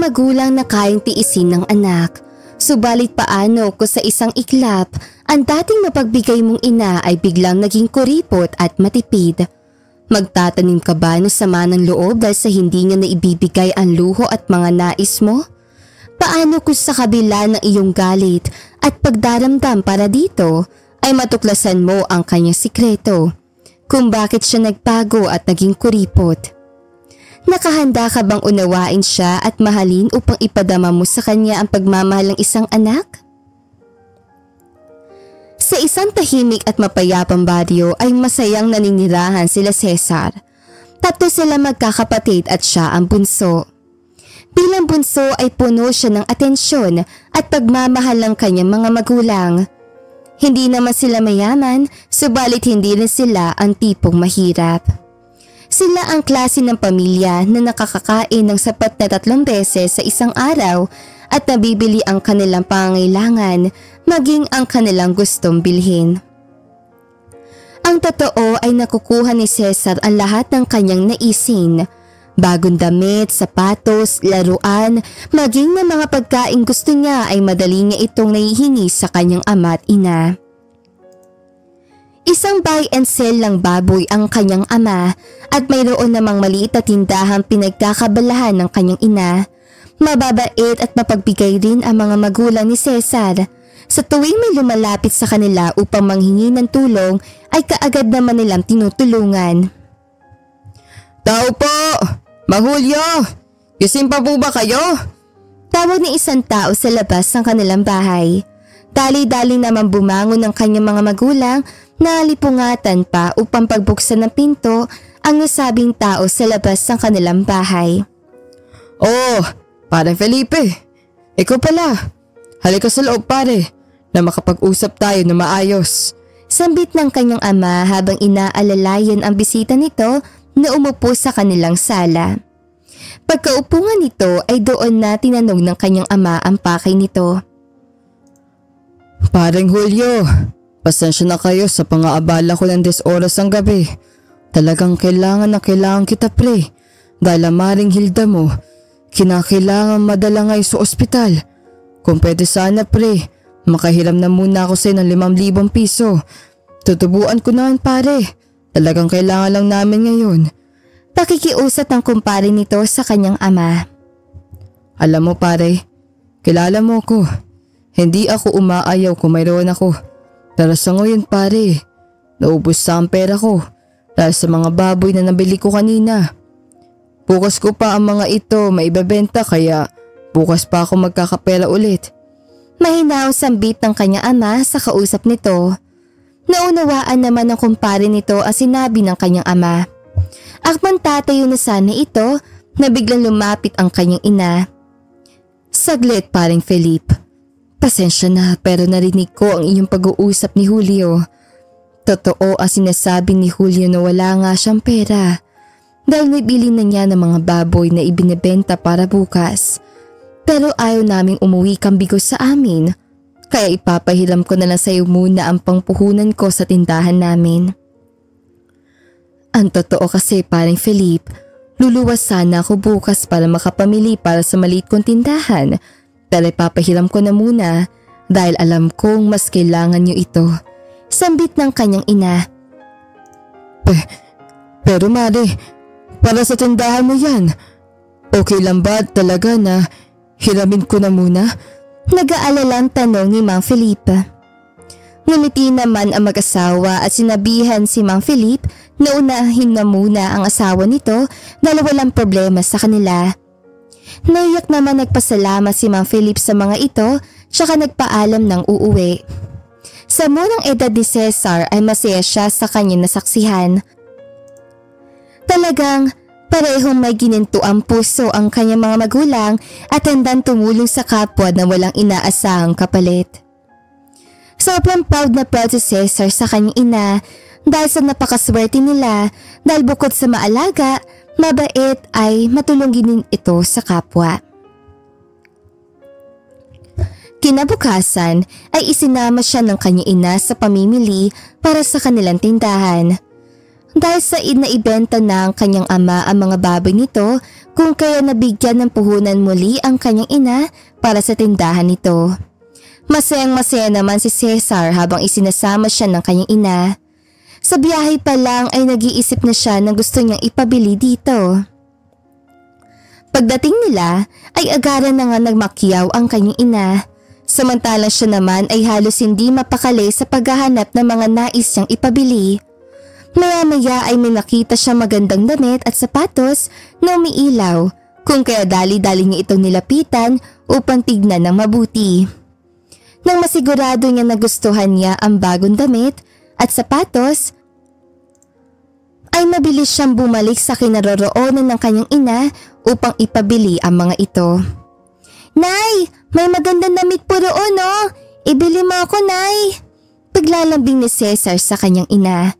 magulang na kayang tiisin ng anak. Subalit paano kung sa isang iklap, ang dating mapagbigay mong ina ay biglang naging kuripot at matipid? Magtatanim ka ba ng sama ng loob dahil sa hindi niya naibibigay ang luho at mga nais mo? Paano kung sa kabila ng iyong galit at pagdaramdam para dito ay matuklasan mo ang kanyang sikreto? Kung bakit siya nagbago at naging kuripot? Nakahanda ka bang unawain siya at mahalin upang ipadama mo sa kanya ang pagmamahal ng isang anak? Sa isang tahimik at mapayapang baryo ay masayang naninirahan sila Cesar. Tatlo sila magkakapatid at siya ang bunso. Bilang bunso ay puno siya ng atensyon at pagmamahal ng kanyang mga magulang. Hindi naman sila mayaman, subalit hindi rin sila ang tipong mahirap. Sila ang klase ng pamilya na nakakakain ng sapat na 3 beses sa isang araw at nabibili ang kanilang pangangailangan, maging ang kanilang gustong bilhin. Ang totoo ay nakukuha ni Cesar ang lahat ng kanyang naisin. Bagong damit, sapatos, laruan, maging ng mga pagkain gusto niya ay madali niya itong nahihingi sa kanyang ama at ina. Isang buy and sell lang baboy ang kanyang ama at mayroon namang maliit na tindahang pinagkakabalahan ng kanyang ina. Mababait at mapagbigay rin ang mga magulang ni Cesar. Sa tuwing may lumalapit sa kanila upang manghingi ng tulong ay kaagad naman nilang tinutulungan. Tao po! Mang Julio! Gising pa po ba kayo? Tawag ni isang tao sa labas ng kanilang bahay. Dali-dali naman bumangon ng kanyang mga magulang na lipungatan pa upang pagbuksan ng pinto ang nasabing tao sa labas ng kanilang bahay. Oh, Parang Felipe, ikaw pala. Halika sa loob pare, na makapag-usap tayo na maayos. Sambit ng kanyang ama habang inaalalayan ang bisita nito na umupo sa kanilang sala. Pagkaupo nga nito ay doon na tinanong ng kanyang ama ang pakay nito. Parang Julio, pasensya na kayo sa pangaabala ko ng 10 oras ng gabi. Talagang kailangan na kailangan kita pre. Dahil ang Maring Hilda mo, kinakailangan madala ngayon sa ospital. Kung pwede sana pre, makahiram na muna ako sa'yo ng 5,000 piso. Tutubuan ko naman pare, talagang kailangan lang namin ngayon. Pakikiusap ang kumpare nito sa kanyang ama. Alam mo pare, kilala mo ko. Hindi ako umaayaw kung mayroon ako. Pero sa ngayon pare, naubos sa ang pera ko dahil sa mga baboy na nabili ko kanina. Bukas ko pa ang mga ito maibebenta kaya bukas pa ako magkakapera ulit. Mahinaw sambit ng kanyang ama sa kausap nito. Naunawaan naman ng kumpare nito ang sinabi ng kanyang ama. Akman tatayo na sana ito na biglang lumapit ang kanyang ina. Saglit paring Felipe. Pasensya na pero narinig ko ang inyong pag-uusap ni Julio. Totoo ang sinasabi ni Julio na wala nga siyang pera. Dahil nabili na niya ng mga baboy na ibinebenta para bukas. Pero ayaw naming umuwi kang bigo sa amin. Kaya ipapahiram ko na lang sa iyo muna ang pangpuhunan ko sa tindahan namin. Ang totoo kasi paring Felipe, luluwas sana ako bukas para makapamili para sa maliit kong tindahan. Pero ipapahiram ko na muna dahil alam kong mas kailangan niyo ito. Sambit ng kanyang ina. Pero Mare, para sa tindahan mo yan. Okay lang ba talaga na hiramin ko na muna? Nag-aalalang tanong ni Mang Felipe. Ngumiti naman ang mag-asawa at sinabihan si Mang Felipe na unahin na muna ang asawa nito dahil walang problema sa kanila. Naiyak naman nagpasalamat si Mang Felipe sa mga ito tsaka nagpaalam ng uuwi. Sa munang edad ni Cesar ay masaya siya sa kanyang nasaksihan. Talagang parehong may gininto ang puso ang kanyang mga magulang at handang tumulong sa kapwa na walang inaasahang kapalit. Sobrang proud na proud si Cesar sa kanyang ina dahil sa napakaswerte nila dahil bukod sa maalaga, mabait ay matulungin din ito sa kapwa. Kinabukasan ay isinama siya ng kanyang ina sa pamimili para sa kanilang tindahan. Dahil sa naibenta na ang kanyang ama ang mga baboy nito, kung kaya nabigyan ng puhunan muli ang kanyang ina para sa tindahan nito. Masayang-masaya naman si Cesar habang isinasama siya ng kanyang ina. Sa biyahe pa lang ay nag-iisip na siya ng gusto niyang ipabili dito. Pagdating nila ay agaran na nga nagmakyaw ang kanyang ina. Samantalang siya naman ay halos hindi mapakali sa paghahanap ng mga nais niyang ipabili. Maya-maya ay may nakita siya magandang damit at sapatos na umiilaw, kung kaya dali-dali niya itong nilapitan upang tignan ng mabuti. Nang masigurado niya na gustuhan niya ang bagong damit at sapatos, ay mabilis siyang bumalik sa kinaroroonan ng kanyang ina upang ipabili ang mga ito. "Nay, may magandang damit po roon oh! Ibili mo ako, Nay!" Paglalambing ni Cesar sa kanyang ina.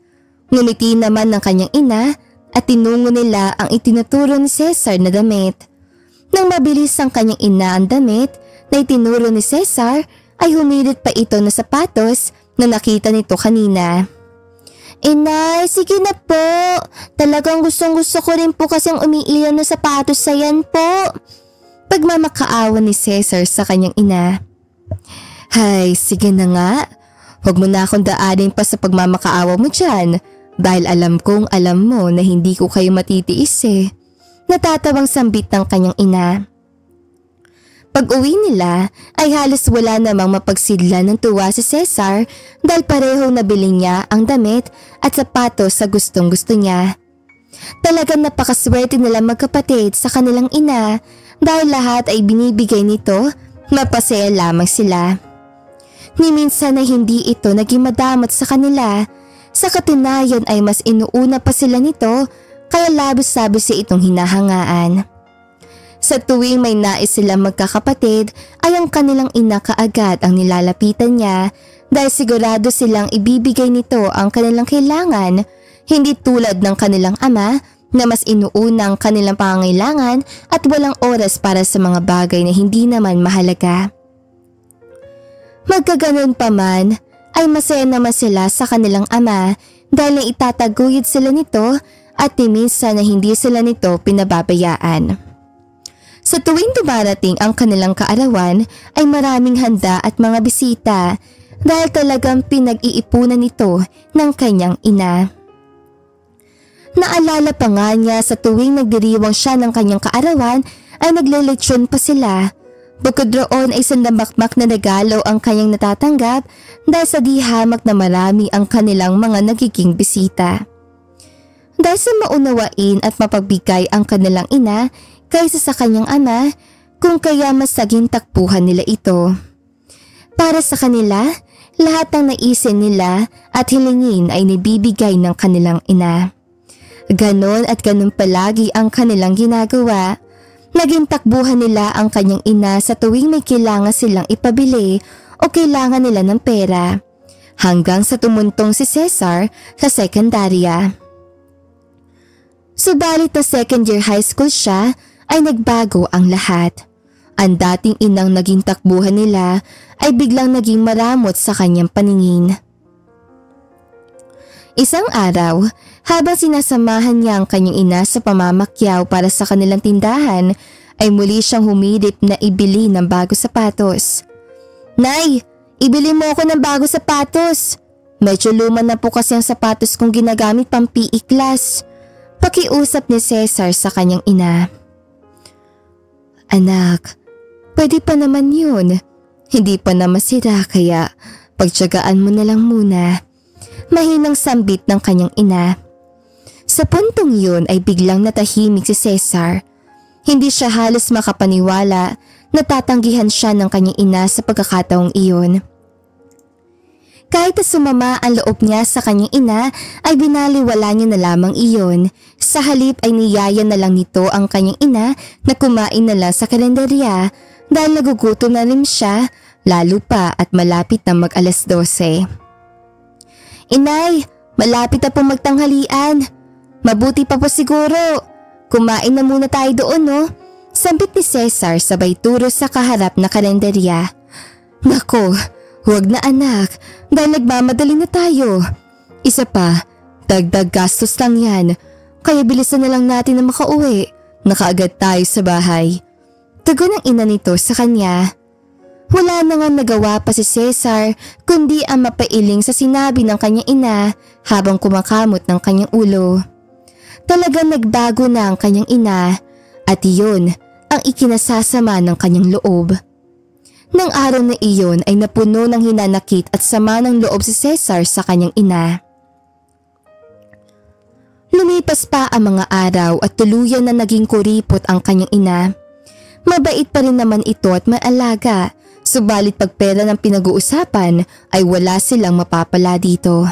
Ngumiti naman ng kanyang ina at tinungo nila ang itinuturo ni Cesar na damit. Nang mabilis ang kanyang ina ang damit na itinuro ni Cesar, ay humirit pa ito na sapatos na nakita nito kanina. "Inay, sige na po. Talagang gustong-gusto ko rin po kasing umiilaw na sapatos sa yan po." Pagmamakaawa ni Cesar sa kanyang ina. "Hay, sige na nga. Huwag mo na akong daanin pa sa pagmamakaawa mo dyan dahil alam kong alam mo na hindi ko kayo matitiis eh." Natatawang sambit ng kanyang ina. Pag-uwi nila ay halos wala namang mapagsidla ng tuwa si Cesar dahil parehong nabili niya ang damit at sapatos sa gustong-gusto niya. Talagang napakaswerte nila magkapatid sa kanilang ina dahil lahat ay binibigay nito, mapasaya lamang sila. Ni minsan na hindi ito naging madamot sa kanila, sa katunayan ay mas inuuna pa sila nito kaya labis-labis itong hinahangaan. Sa tuwing may nais silang magkakapatid ay ang kanilang ina kaagad ang nilalapitan niya dahil sigurado silang ibibigay nito ang kanilang kailangan, hindi tulad ng kanilang ama na mas inuuna ang kanilang pangangailangan at walang oras para sa mga bagay na hindi naman mahalaga. Magkaganon pa man ay masaya naman sila sa kanilang ama dahil itataguyod sila nito at ni minsan na hindi sila nito pinababayaan. Sa tuwing dumarating ang kanilang kaarawan ay maraming handa at mga bisita dahil talagang pinag-iipunan nito ng kanyang ina. Naalala pa nga niya sa tuwing nagdiriwang siya ng kanyang kaarawan ay nagleletsyon pa sila. Bukod roon ay sandamakmak na regalo ang kanyang natatanggap dahil sa di hamak na marami ang kanilang mga nagiging bisita. Dahil sa maunawain at mapagbigay ang kanilang ina kaysa sa kanyang ama, kung kaya mas naging takbuhan nila ito. Para sa kanila, lahat ng naisin nila at hilingin ay nibibigay ng kanilang ina. Ganon at ganon palagi ang kanilang ginagawa. Naging takbuhan nila ang kanyang ina sa tuwing may kailangan silang ipabili o kailangan nila ng pera, hanggang sa tumuntong si Cesar sa sekundarya. Subalit na second year high school siya ay nagbago ang lahat. Ang dating inang naging takbuhan nila ay biglang naging maramot sa kanyang paningin. Isang araw, habang sinasamahan niya ang kanyang ina sa pamamakyaw para sa kanilang tindahan, ay muli siyang humirit na ibili ng bago sapatos. "Nay, ibili mo ako ng bago sapatos. Medyo luma na po kasi ang sapatos kong ginagamit pang PE class." Pakiusap ni Cesar sa kanyang ina. "Anak, pwede pa naman yun. Hindi pa na masira kaya pagtiyagaan mo na lang muna." Mahinang sambit ng kanyang ina. Sa puntong yun ay biglang natahimik si Cesar. Hindi siya halos makapaniwala na tatanggihan siya ng kanyang ina sa pagkakataong iyon. Kahit na sumama ang loob niya sa kanyang ina ay binaliwala niya na lamang iyon. Sa halip ay niyaya na lang nito ang kanyang ina na kumain na lang sa kalendarya dahil nagugutom na rin siya, lalo pa at malapit na mag-alas 12. "Inay, malapit na po magtanghalian. Mabuti pa po siguro. Kumain na muna tayo doon, no?" Sambit ni Cesar sabay turo sa kaharap na kalendarya. "Nako, huwag na anak, dahil nagmamadali na tayo. Isa pa, dagdag gastos lang yan, kaya bilisan na lang natin na makauwi. Nakaagad tayo sa bahay. Tugon ng ina nito sa kanya. Wala na nga nagawa pa si Cesar kundi ang mapailing sa sinabi ng kanyang ina habang kumakamot ng kanyang ulo. Talagang nagbago na ang kanyang ina at iyon ang ikinasasama ng kanyang loob. Nang araw na iyon ay napuno ng hinanakit at sama ng loob si Cesar sa kanyang ina. Lumipas pa ang mga araw at tuluyan na naging kuripot ang kanyang ina. Mabait pa rin naman ito at maalaga, subalit pag pera ng pinag-uusapan ay wala silang mapapala dito.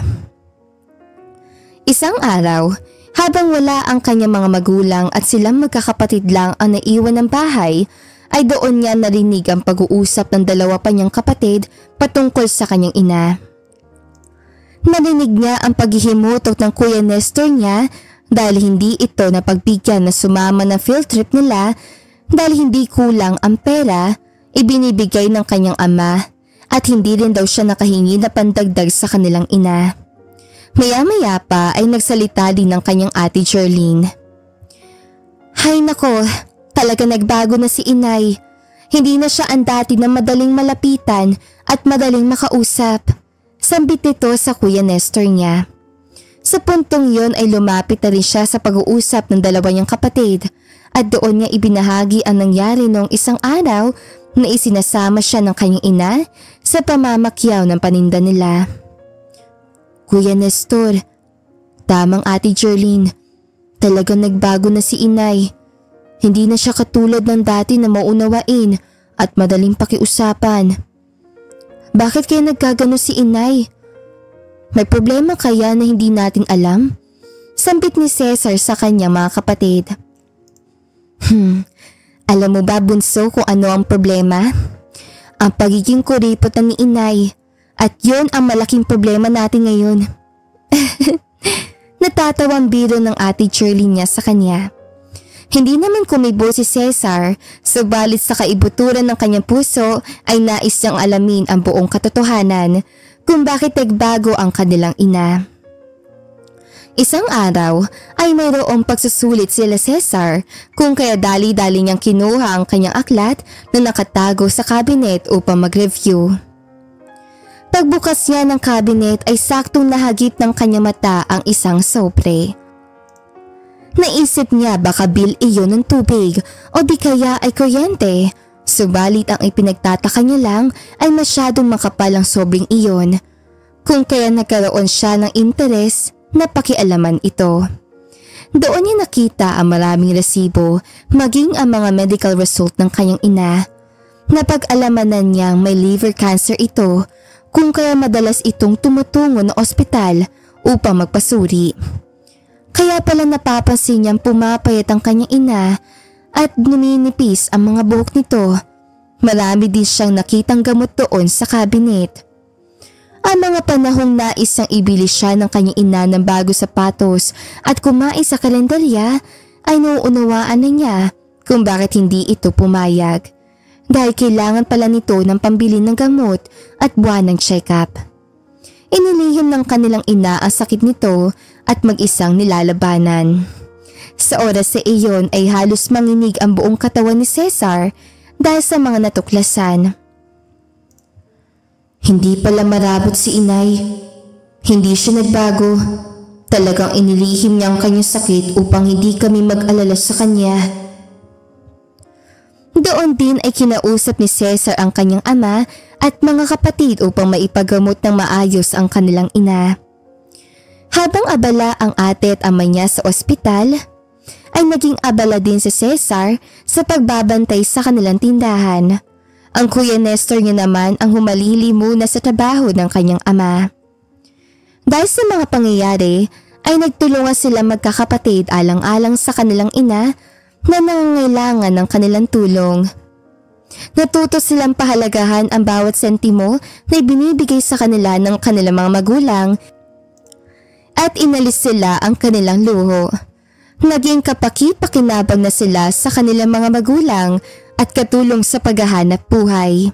Isang araw, habang wala ang kanyang mga magulang at silang magkakapatid lang ang naiwan ng bahay, ay doon niya narinig ang pag-uusap ng dalawa pa niyang kapatid patungkol sa kanyang ina. Narinig niya ang paghihimutok ng Kuya Nestor niya dahil hindi ito napagbigyan na sumama ng field trip nila dahil hindi kulang ang pera ibinibigay ng kanyang ama at hindi rin daw siya nakahingi na pandagdag sa kanilang ina. Maya-maya pa ay nagsalita din ng kanyang ate Jerlyn. Hay nako, talaga nagbago na si inay. Hindi na siya ang dati na madaling malapitan at madaling makausap. Sambit nito sa Kuya Nestor niya. Sa puntong yon ay lumapit na rin siya sa pag-uusap ng dalawa niyang kapatid at doon niya ibinahagi ang nangyari noong isang araw na isinasama siya ng kanyang ina sa pamamakyaw ng paninda nila. Kuya Nestor, tamang ate Jerlyn, talagang nagbago na si inay. Hindi na siya katulad ng dati na maunawain at madaling pakiusapan. Bakit kaya nagkagano si inay? May problema kaya na hindi natin alam? Sambit ni Cesar sa kanyang mga kapatid. Alam mo ba bunso kung ano ang problema? Ang pagiging kuripot na ni inay. At yun ang malaking problema natin ngayon. Natatawang biro ng ate Jerlyn niya sa kanya. Hindi naman kumibo si Cesar, subalit sa kaibuturan ng kanyang puso ay nais niyang alamin ang buong katotohanan kung bakit nagbago ang kanilang ina. Isang araw ay mayroong pagsusulit sila Cesar kung kaya dali-dali niyang kinuha ang kanyang aklat na nakatago sa cabinet upang mag-review. Pagbukas niya ng cabinet ay saktong nahagip ng kanyang mata ang isang sobre. Naisip niya baka bill iyon ng tubig o di kaya ay kuryente, subalit ang ipinagtataka niya lang ay masyadong makapal ang sobreng iyon, kung kaya nagkaroon siya ng interes na pakialaman ito. Doon niya nakita ang maraming resibo maging ang mga medical result ng kanyang ina. Napag-alamanan niyang may liver cancer ito, kung kaya madalas itong tumutungo ng ospital upang magpasuri. Kaya pala napapansin niyang pumapayat ang kanyang ina at numinipis ang mga buhok nito. Marami din siyang nakitang gamot doon sa cabinet. Ang mga panahong nais niyang ibili siya ng kanyang ina ng bago sapatos at kumain sa kalendarya ay nauunawaan na niya kung bakit hindi ito pumayag. Dahil kailangan pala nito ng pambili ng gamot at buwan ng check-up. Inilihim ng kanilang ina ang sakit nito at mag-isang nilalabanan. Sa oras sa iyon ay halos manginig ang buong katawan ni Cesar dahil sa mga natuklasan. Hindi pala marabot si inay. Hindi siya nagbago. Talagang inilihim niya ang kanyang sakit upang hindi kami mag-alala sa kanya. Doon din ay kinausap ni Cesar ang kanyang ama at mga kapatid upang maipagamot ng maayos ang kanilang ina. Habang abala ang ate at ama niya sa ospital, ay naging abala din si Cesar sa pagbabantay sa kanilang tindahan. Ang Kuya Nestor niya naman ang humalili muna sa trabaho ng kanyang ama. Dahil sa mga pangyayari ay nagtulungan sila magkakapatid alang-alang sa kanilang ina na nangangailangan ng kanilang tulong. Natuto silang pahalagahan ang bawat sentimo na ibinibigay sa kanila ng kanilang mga magulang at inalis sila ang kanilang luho. Naging kapaki-pakinabang na sila sa kanilang mga magulang at katulong sa paghahanap buhay.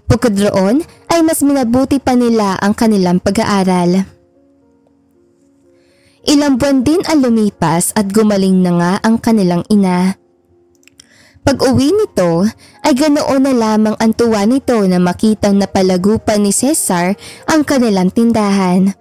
Bukod roon ay mas minabuti pa nila ang kanilang pag-aaral. Ilang buwan din ang lumipas at gumaling na nga ang kanilang ina. Pag-uwi nito ay ganoon na lamang ang tuwa nito na makitang napalagupan ni Cesar ang kanilang tindahan.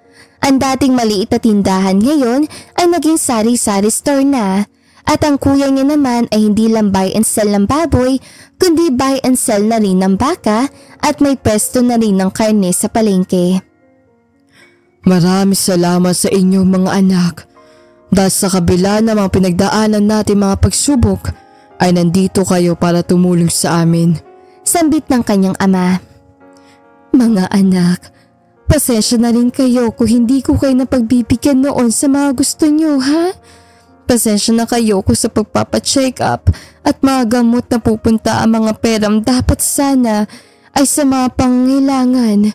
Ang dating maliit na tindahan ngayon ay naging sari-sari store na at ang kuya niya naman ay hindi lang buy and sell ng baboy kundi buy and sell na rin ng baka at may pwesto na rin ng karne sa palengke. Maraming salamat sa inyong mga anak. Dahil sa kabila ng mga pinagdaanan natin mga pagsubok ay nandito kayo para tumulong sa amin. Sambit ng kanyang ama. Mga anak, pasensya na rin kayo kung hindi ko kayo napagbibigyan noon sa mga gusto nyo, ha? Pasensya na kayo kung sa pagpapacheck up at mga gamot na pupunta ang mga peram dapat sana ay sa mga pangangailangan.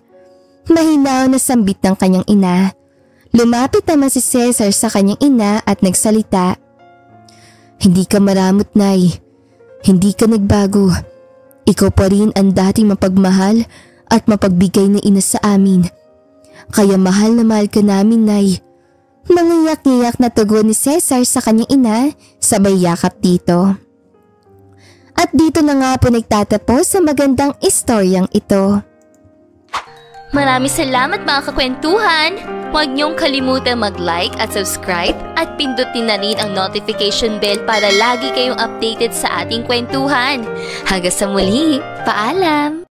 Mahinaw na sambit ng kanyang ina. Lumapit naman si Cesar sa kanyang ina at nagsalita. Hindi ka maramot, Nay. Hindi ka nagbago. Ikaw pa rin ang dating mapagmahal at mapagbigay na ina sa amin. Kaya mahal na mahal ka namin, Nay. Nangiyak-ngiyak na tugon ni Cesar sa kanyang ina, sabay yakap dito. At dito na nga po nagtatapos sa magandang istoryang ito. Maraming salamat mga kakwentuhan! Huwag niyong kalimutang mag-like at subscribe at pindutin na rin ang notification bell para lagi kayong updated sa ating kwentuhan. Hanggang sa muli, paalam!